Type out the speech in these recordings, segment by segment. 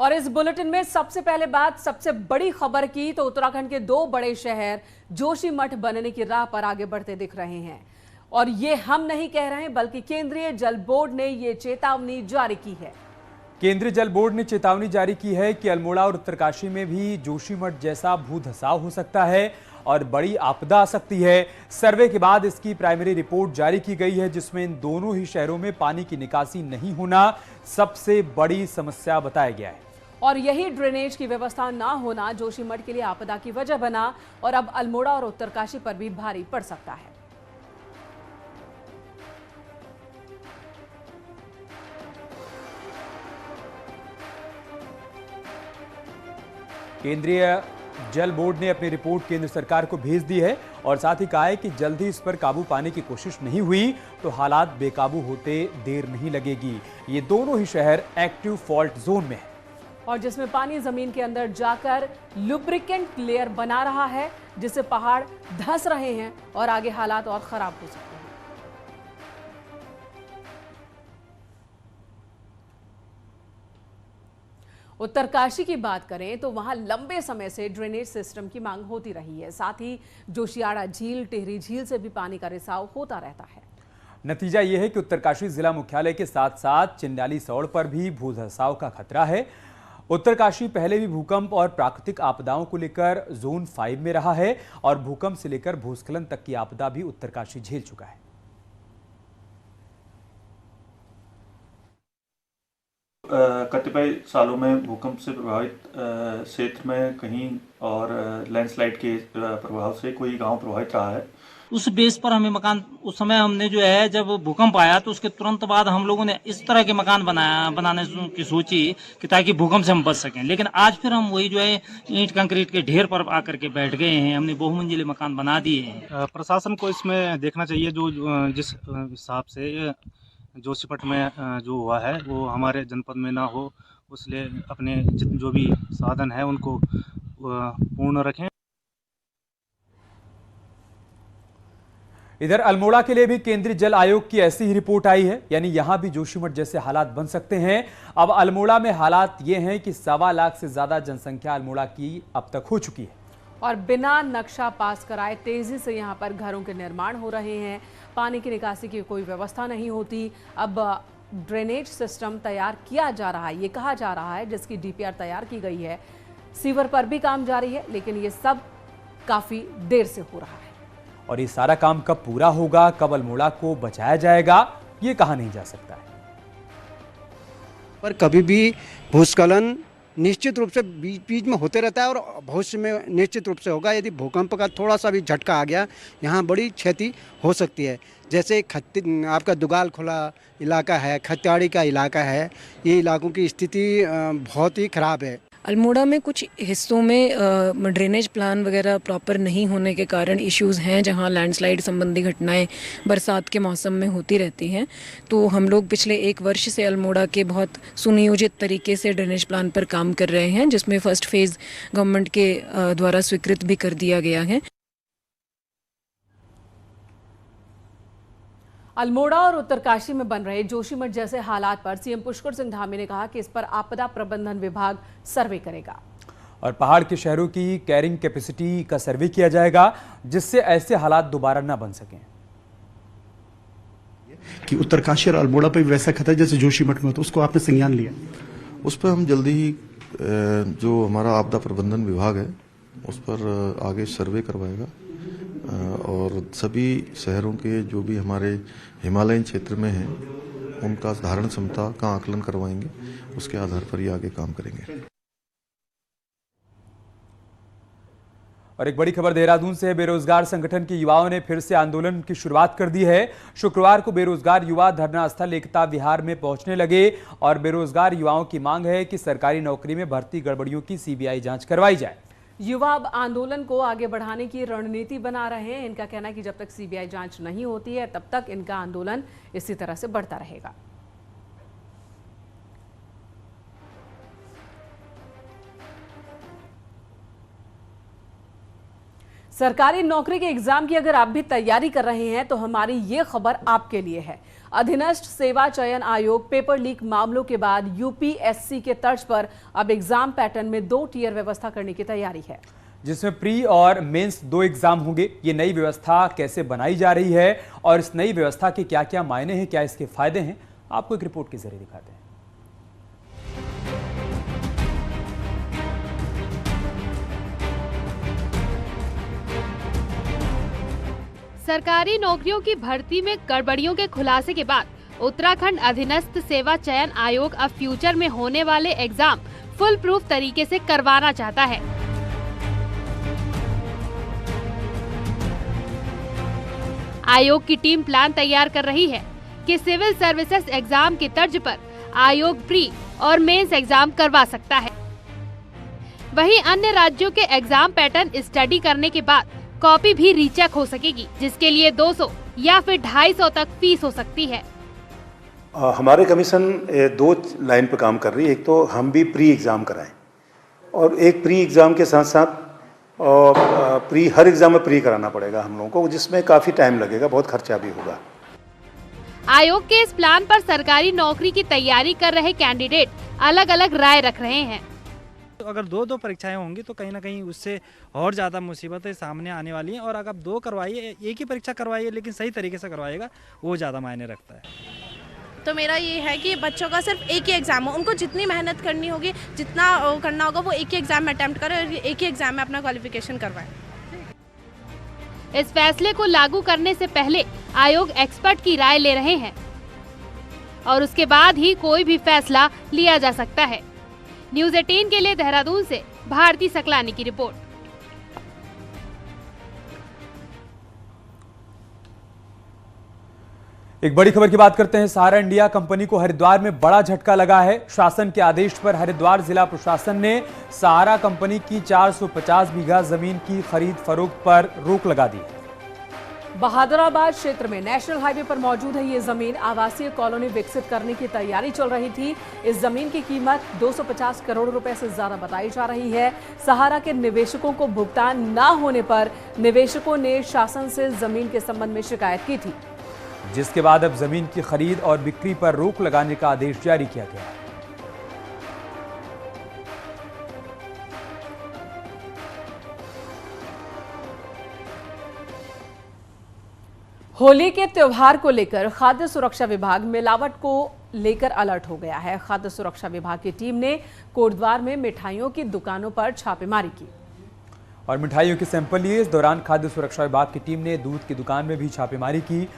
और इस बुलेटिन में सबसे पहले बात सबसे बड़ी खबर की तो उत्तराखंड के दो बड़े शहर जोशीमठ बनने की राह पर आगे बढ़ते दिख रहे हैं। और ये हम नहीं कह रहे हैं बल्कि केंद्रीय जल बोर्ड ने ये चेतावनी जारी की है। केंद्रीय जल बोर्ड ने चेतावनी जारी की है कि अल्मोड़ा और उत्तरकाशी में भी जोशीमठ जैसा भूधसाव हो सकता है और बड़ी आपदा आ सकती है। सर्वे के बाद इसकी प्राइमरी रिपोर्ट जारी की गई है जिसमें इन दोनों ही शहरों में पानी की निकासी नहीं होना सबसे बड़ी समस्या बताया गया है। और यही ड्रेनेज की व्यवस्था ना होना जोशीमठ के लिए आपदा की वजह बना और अब अल्मोड़ा और उत्तरकाशी पर भी भारी पड़ सकता है। केंद्रीय जल बोर्ड ने अपनी रिपोर्ट केंद्र सरकार को भेज दी है और साथ ही कहा है कि जल्द ही इस पर काबू पाने की कोशिश नहीं हुई तो हालात बेकाबू होते देर नहीं लगेगी। ये दोनों ही शहर एक्टिव फॉल्ट जोन में है और जिसमें पानी जमीन के अंदर जाकर लुब्रिकेंट लेयर बना रहा है जिससे पहाड़ धंस रहे हैं और आगे हालात और खराब हो सकते हैं। उत्तरकाशी की बात करें तो वहां लंबे समय से ड्रेनेज सिस्टम की मांग होती रही है। साथ ही जोशियाड़ा झील, टिहरी झील से भी पानी का रिसाव होता रहता है। नतीजा यह है कि उत्तरकाशी जिला मुख्यालय के साथ साथ चिंडाली सौड़ पर भी भूधसाव का खतरा है। उत्तरकाशी पहले भी भूकंप और प्राकृतिक आपदाओं को लेकर जोन 5 में रहा है और भूकंप से लेकर भूस्खलन तक की आपदा भी उत्तरकाशी झेल चुका है। कतिपय सालों में भूकंप से प्रभावित क्षेत्र में कहीं और लैंडस्लाइड के प्रभाव से कोई गांव प्रभावित रहा है। उस बेस पर हमें मकान उस समय हमने जो है जब भूकंप आया तो उसके तुरंत बाद हम लोगों ने इस तरह के मकान बनाने की सोची कि ताकि भूकंप से हम बच सकें। लेकिन आज फिर हम वही जो है ईंट कंक्रीट के ढेर पर आकर के बैठ गए हैं। हमने बहुमंजिले मकान बना दिए हैं। प्रशासन को इसमें देखना चाहिए जो जिस हिसाब से जोशीमठ में जो हुआ है वो हमारे जनपद में ना हो, इसलिए अपने जो भी साधन है उनको पूर्ण रखें। इधर अल्मोड़ा के लिए भी केंद्रीय जल आयोग की ऐसी ही रिपोर्ट आई है, यानी यहां भी जोशीमठ जैसे हालात बन सकते हैं। अब अल्मोड़ा में हालात ये हैं कि 1.25 लाख से ज्यादा जनसंख्या अल्मोड़ा की अब तक हो चुकी है और बिना नक्शा पास कराए तेजी से यहां पर घरों के निर्माण हो रहे हैं। पानी की निकासी की कोई व्यवस्था नहीं होती। अब ड्रेनेज सिस्टम तैयार किया जा रहा है, ये कहा जा रहा है, जिसकी डीपीआर तैयार की गई है। सीवर पर भी काम जारी है, लेकिन ये सब काफी देर से हो रहा है और ये सारा काम कब पूरा होगा, कब अल्मोड़ा को बचाया जाएगा, ये कहा नहीं जा सकता है। पर कभी भी भूस्खलन निश्चित रूप से बीच बीच में होते रहता है और भविष्य में निश्चित रूप से होगा। यदि भूकंप का थोड़ा सा भी झटका आ गया, यहाँ बड़ी क्षति हो सकती है। जैसे आपका दुगाल खुला इलाका है, खत्याड़ी का इलाका है, ये इलाकों की स्थिति बहुत ही खराब है। अल्मोड़ा में कुछ हिस्सों में ड्रेनेज प्लान वगैरह प्रॉपर नहीं होने के कारण इश्यूज़ हैं, जहां लैंडस्लाइड संबंधी घटनाएं बरसात के मौसम में होती रहती हैं। तो हम लोग पिछले 1 वर्ष से अल्मोड़ा के बहुत सुनियोजित तरीके से ड्रेनेज प्लान पर काम कर रहे हैं, जिसमें फर्स्ट फेज़ गवर्नमेंट के द्वारा स्वीकृत भी कर दिया गया है। अल्मोड़ा और उत्तरकाशी में बन रहे जोशीमठ जैसे हालात पर सीएम पुष्कर सिंह धामी ने कहा कि इस पर आपदा प्रबंधन विभाग सर्वे करेगा और पहाड़ के शहरों की कैरिंग कैपेसिटी का सर्वे किया जाएगा जिससे ऐसे हालात दोबारा न बन सकें। कि उत्तरकाशी और अल्मोड़ा पर वैसा खतरा जैसे जोशीमठ में, तो उसको आपने संज्ञान लिया? उस पर हम जल्दी ही जो हमारा आपदा प्रबंधन विभाग है उस पर आगे सर्वे करवाएगा और सभी शहरों के जो भी हमारे हिमालयन क्षेत्र में हैं उनका धारण क्षमता का आकलन करवाएंगे। उसके आधार पर ही आगे काम करेंगे। और एक बड़ी खबर देहरादून से है। बेरोजगार संगठन के युवाओं ने फिर से आंदोलन की शुरुआत कर दी है। शुक्रवार को बेरोजगार युवा धरना स्थल एकता विहार में पहुंचने लगे और बेरोजगार युवाओं की मांग है कि सरकारी नौकरी में भर्ती गड़बड़ियों की सीबीआई जांच करवाई जाए। युवा अब आंदोलन को आगे बढ़ाने की रणनीति बना रहे हैं। इनका कहना है कि जब तक सीबीआई जांच नहीं होती है तब तक इनका आंदोलन इसी तरह से बढ़ता रहेगा। सरकारी नौकरी के एग्जाम की अगर आप भी तैयारी कर रहे हैं तो हमारी ये खबर आपके लिए है। अधीनस्थ सेवा चयन आयोग पेपर लीक मामलों के बाद यूपीएससी के तर्ज पर अब एग्जाम पैटर्न में 2 टियर व्यवस्था करने की तैयारी है, जिसमें प्री और मेंस 2 एग्जाम होंगे। ये नई व्यवस्था कैसे बनाई जा रही है और इस नई व्यवस्था के क्या क्या मायने हैं, क्या इसके फायदे हैं, आपको एक रिपोर्ट के जरिए दिखाते हैं। सरकारी नौकरियों की भर्ती में गड़बड़ियों के खुलासे के बाद उत्तराखंड अधीनस्थ सेवा चयन आयोग अब फ्यूचर में होने वाले एग्जाम फुल प्रूफ तरीके से करवाना चाहता है। आयोग की टीम प्लान तैयार कर रही है कि सिविल सर्विसेज एग्जाम की तर्ज पर आयोग प्री और मेंस एग्जाम करवा सकता है। वहीं अन्य राज्यों के एग्जाम पैटर्न स्टडी करने के बाद कॉपी भी रीचेक हो सकेगी, जिसके लिए 200 या फिर 250 तक फीस हो सकती है। हमारे कमीशन 2 लाइन पर काम कर रही है। एक तो हम भी प्री एग्ज़ाम कराएं और एक प्री एग्ज़ाम के साथ साथ प्री हर एग्ज़ाम में प्री कराना पड़ेगा हम लोगों को, जिसमें काफ़ी टाइम लगेगा, बहुत खर्चा भी होगा। आयोग के इस प्लान पर सरकारी नौकरी की तैयारी कर रहे कैंडिडेट अलग अलग राय रख रहे हैं। तो अगर 2 परीक्षाएं होंगी तो कहीं ना कहीं उससे और ज़्यादा मुसीबतें सामने आने वाली हैं, और अगर 2 करवाइए, एक ही परीक्षा करवाइए लेकिन सही तरीके से करवाइएगा, वो ज़्यादा मायने रखता है। तो मेरा ये है कि बच्चों का सिर्फ एक ही एग्ज़ाम हो, उनको जितनी मेहनत करनी होगी, जितना करना होगा, वो एक ही एग्ज़ाम में अटेम्प्ट करें और एक ही एग्ज़ाम में अपना क्वालिफिकेशन करवाएं। इस फैसले को लागू करने से पहले आयोग एक्सपर्ट की राय ले रहे हैं और उसके बाद ही कोई भी फैसला लिया जा सकता है। न्यूज़ 18 के लिए देहरादून से भारती सकलानी की रिपोर्ट। एक बड़ी खबर की बात करते हैं। सहारा इंडिया कंपनी को हरिद्वार में बड़ा झटका लगा है। शासन के आदेश पर हरिद्वार जिला प्रशासन ने सहारा कंपनी की 450 बीघा जमीन की खरीद फरोख्त पर रोक लगा दी। बहादुराबाद क्षेत्र में नेशनल हाईवे पर मौजूद है ये जमीन। आवासीय कॉलोनी विकसित करने की तैयारी चल रही थी। इस जमीन की कीमत 250 करोड़ रुपए से ज्यादा बताई जा रही है। सहारा के निवेशकों को भुगतान न होने पर निवेशकों ने शासन से जमीन के संबंध में शिकायत की थी, जिसके बाद अब जमीन की खरीद और बिक्री पर रोक लगाने का आदेश जारी किया गया। होली के त्योहार को लेकर खाद्य सुरक्षा विभाग मिलावट को लेकर अलर्ट हो गया है। खाद्य सुरक्षा विभाग की टीम ने कोटद्वार में मिठाइयों की दुकानों पर छापेमारी की और मिठाइयों के सैंपल लिए। इस दौरान खाद्य सुरक्षा विभाग की टीम ने दूध की दुकान में भी छापेमारी की।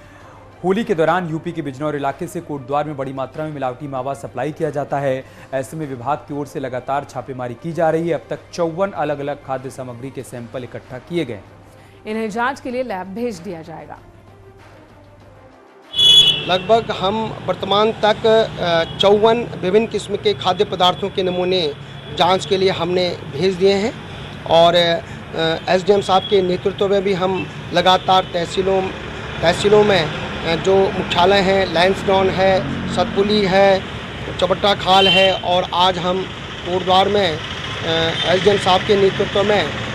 होली के दौरान यूपी के बिजनौर इलाके से कोटद्वार में बड़ी मात्रा में मिलावटी मावा सप्लाई किया जाता है। ऐसे में विभाग की ओर से लगातार छापेमारी की जा रही है। अब तक 54 अलग अलग खाद्य सामग्री के सैंपल इकट्ठा किए गए। इन्हें जांच के लिए लैब भेज दिया जाएगा। लगभग हम वर्तमान तक 54 विभिन्न किस्म के खाद्य पदार्थों के नमूने जांच के लिए हमने भेज दिए हैं और एसडीएम साहब के नेतृत्व में भी हम लगातार तहसीलों में जो मुख्यालय हैं, लैंसडाउन है, सतपुली है, चपट्टा खाल है और आज हम कोटद्वार में एसडीएम साहब के नेतृत्व में